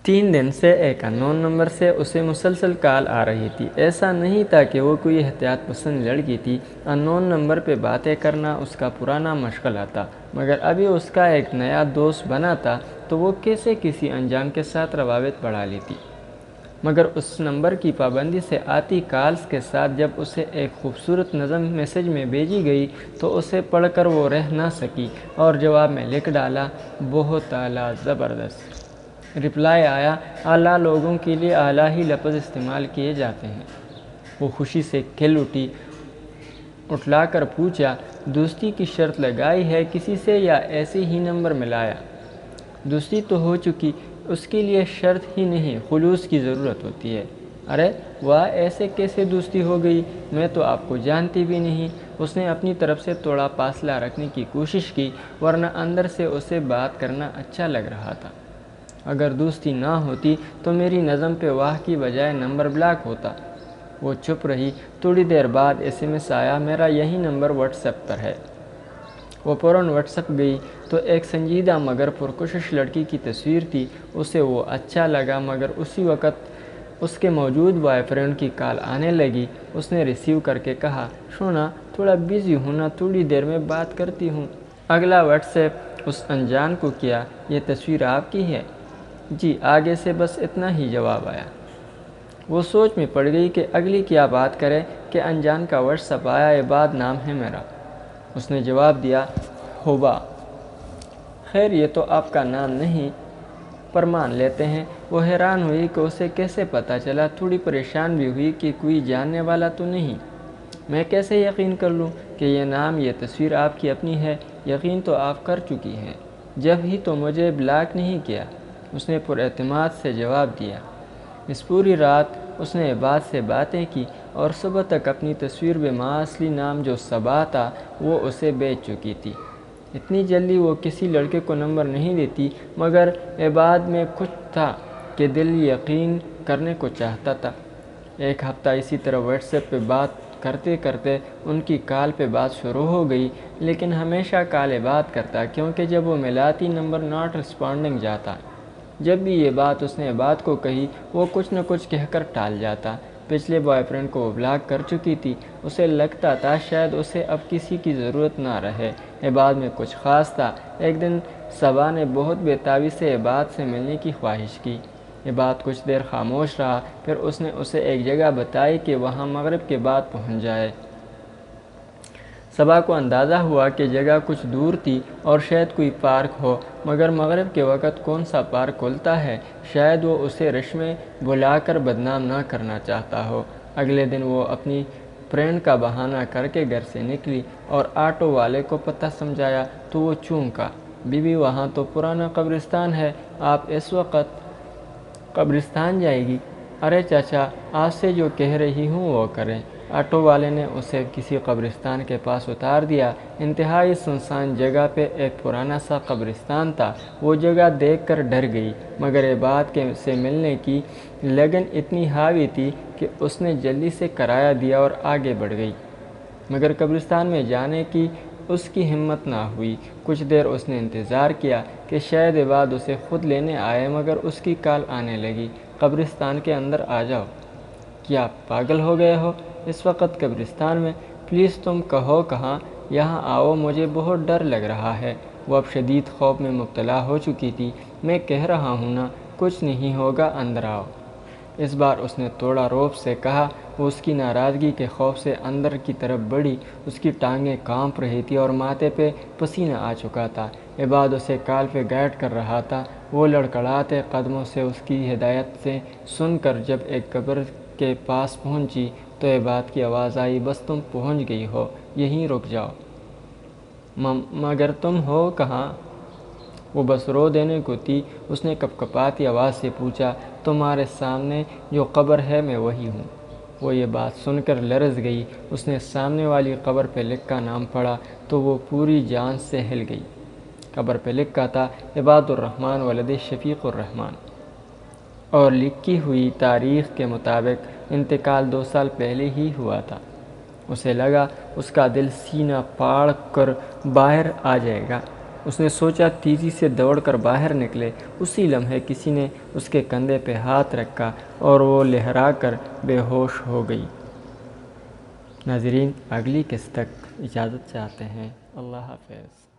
3 دن سے ایک انون نمبر سے اسے مسلسل کال آ رہی تھی۔ ایسا نہیں تھا کہ وہ کوئی احتیاط پسند لڑکی تھی، انون نمبر پہ باتیں کرنا اس کا پرانا مشغلہ تھا، مگر ابھی اس کا ایک نیا دوست بنا تھا تو وہ کیسے کسی انجان کے ساتھ روابط بڑھا لیتی۔ مگر اس نمبر کی پابندی سے آتی کالز کے ساتھ جب اسے ایک خوبصورت نظم میسج میں بھیجی گئی تو اسے پڑھ کر وہ رہ نہ سکی اور جواب میں لکھ ڈالا، بہت اعلیٰ، زبردست۔ رپلائی آیا، اعلیٰ لوگوں کے لیے اعلیٰ ہی لفظ استعمال کیے جاتے ہیں۔ وہ خوشی سے کھل اٹھی، اٹھلا کر پوچھا، دوستی کی شرط لگائی ہے کسی سے یا ایسے ہی نمبر ملایا؟ دوستی تو ہو چکی، اس کے لیے شرط ہی نہیں، خلوص کی ضرورت ہوتی ہے۔ ارے واہ، ایسے کیسے دوستی ہو گئی؟ میں تو آپ کو جانتی بھی نہیں۔ اس نے اپنی طرف سے تھوڑا فاصلہ رکھنے کی کوشش کی، ورنہ اندر سے اسے بات کرنا اچھا لگ رہا تھا۔ اگر دوستی نہ ہوتی تو میری نظم پہ واہ کی بجائے نمبر بلاک ہوتا۔ وہ چپ رہی۔ تھوڑی دیر بعد SMS آیا، میرا یہی نمبر واٹس ایپ پر ہے۔ وہ فوراً واٹس ایپ گئی تو ایک سنجیدہ مگر پرکشش لڑکی کی تصویر تھی۔ اسے وہ اچھا لگا، مگر اسی وقت اس کے موجود بوائے فرینڈ کی کال آنے لگی۔ اس نے ریسیو کر کے کہا، سونا تھوڑا بزی ہوں نا، تھوڑی دیر میں بات کرتی ہوں۔ اگلا واٹس ایپ اس انجان کو کیا، یہ تصویر آپ کی ہے؟ جی، آگے سے بس اتنا ہی جواب آیا۔ وہ سوچ میں پڑ گئی کہ اگلی کیا بات کرے کہ انجان کا واٹس ایپ آیا، عباد نام ہے میرا۔ اس نے جواب دیا، ہوبا۔ خیر یہ تو آپ کا نام نہیں، پر مان لیتے ہیں۔ وہ حیران ہوئی کہ اسے کیسے پتہ چلا، تھوڑی پریشان بھی ہوئی کہ کوئی جاننے والا تو نہیں۔ میں کیسے یقین کر لوں کہ یہ نام، یہ تصویر آپ کی اپنی ہے؟ یقین تو آپ کر چکی ہیں، جب ہی تو مجھے بلاک نہیں کیا۔ اس نے پر اعتماد سے جواب دیا۔ اس پوری رات اس نے عباد سے باتیں کی اور صبح تک اپنی تصویر بے ماں اصلی نام جو صبا تھا وہ اسے بیچ چکی تھی۔ اتنی جلدی وہ کسی لڑکے کو نمبر نہیں دیتی، مگر عباد میں کچھ تھا کہ دل یقین کرنے کو چاہتا تھا۔ ایک ہفتہ اسی طرح واٹس ایپ پہ بات کرتے کرتے ان کی کال پہ بات شروع ہو گئی، لیکن ہمیشہ کال عباد کرتا، کیونکہ جب وہ ملاتی نمبر ناٹ رسپونڈنگ جاتا۔ جب بھی یہ بات اس نے عباد کو کہی، وہ کچھ نہ کچھ کہہ کر ٹال جاتا۔ پچھلے بوائے فرینڈ کو وہ بلاک کر چکی تھی۔ اسے لگتا تھا شاید اسے اب کسی کی ضرورت نہ رہے۔ عباد میں کچھ خاص تھا۔ ایک دن صبا نے بہت بےتابی سے عباد سے ملنے کی خواہش کی۔ عباد کچھ دیر خاموش رہا، پھر اس نے اسے ایک جگہ بتائی کہ وہاں مغرب کے بعد پہنچ جائے۔ صبا کو اندازہ ہوا کہ جگہ کچھ دور تھی اور شاید کوئی پارک ہو، مگر مغرب کے وقت کون سا پارک کھلتا ہے؟ شاید وہ اسے رش میں بلا کر بدنام نہ کرنا چاہتا ہو۔ اگلے دن وہ اپنی فرینڈ کا بہانہ کر کے گھر سے نکلی اور آٹو والے کو پتہ سمجھایا تو وہ چونکا، بی بی وہاں تو پرانا قبرستان ہے، آپ اس وقت قبرستان جائے گی؟ ارے چاچا، آج سے جو کہہ رہی ہوں وہ کریں۔ آٹو والے نے اسے کسی قبرستان کے پاس اتار دیا۔ انتہائی سنسان جگہ پہ ایک پرانا سا قبرستان تھا۔ وہ جگہ دیکھ کر ڈر گئی، مگر عباد سے ملنے کی لگن اتنی حاوی تھی کہ اس نے جلدی سے کرایہ دیا اور آگے بڑھ گئی، مگر قبرستان میں جانے کی اس کی ہمت نہ ہوئی۔ کچھ دیر اس نے انتظار کیا کہ شاید عباد اسے خود لینے آئے، مگر اس کی کال آنے لگی، قبرستان کے اندر آ جاؤ۔ کیا پاگل ہو گئے ہو؟ اس وقت قبرستان میں؟ پلیز تم کہو کہاں، یہاں آؤ، مجھے بہت ڈر لگ رہا ہے۔ وہ اب شدید خوف میں مبتلا ہو چکی تھی۔ میں کہہ رہا ہوں نا، کچھ نہیں ہوگا، اندر آؤ۔ اس بار اس نے تھوڑا روب سے کہا۔ وہ اس کی ناراضگی کے خوف سے اندر کی طرف بڑھی۔ اس کی ٹانگیں کانپ رہی تھی اور ماتھے پہ پسینہ آ چکا تھا۔ عباد اسے کال پہ گائیڈ کر رہا تھا۔ وہ لڑکھڑاتے قدموں سے اس کی ہدایت سے سن کر جب ایک قبر کے پاس پہنچی تو عباد کی آواز آئی، بس تم پہنچ گئی ہو، یہیں رک جاؤ۔ مگر تم ہو کہاں؟ وہ بس رو دینے کو تھی۔ اس نے کپکپاتی آواز سے پوچھا، تمہارے سامنے جو قبر ہے میں وہی ہوں۔ وہ یہ بات سن کر لرز گئی۔ اس نے سامنے والی قبر پہ لکھا نام پڑھا تو وہ پوری جان سے ہل گئی۔ قبر پہ لکھا تھا، عباد الرحمن ولد شفیق الرحمن، اور لکھی ہوئی تاریخ کے مطابق انتقال 2 سال پہلے ہی ہوا تھا۔ اسے لگا اس کا دل سینہ پھاڑ کر باہر آ جائے گا۔ اس نے سوچا تیزی سے دوڑ کر باہر نکلے۔ اسی لمحے کسی نے اس کے کندھے پہ ہاتھ رکھا اور وہ لہرا کر بے ہوش ہو گئی۔ ناظرین، اگلی قسط تک اجازت چاہتے ہیں۔ اللہ حافظ۔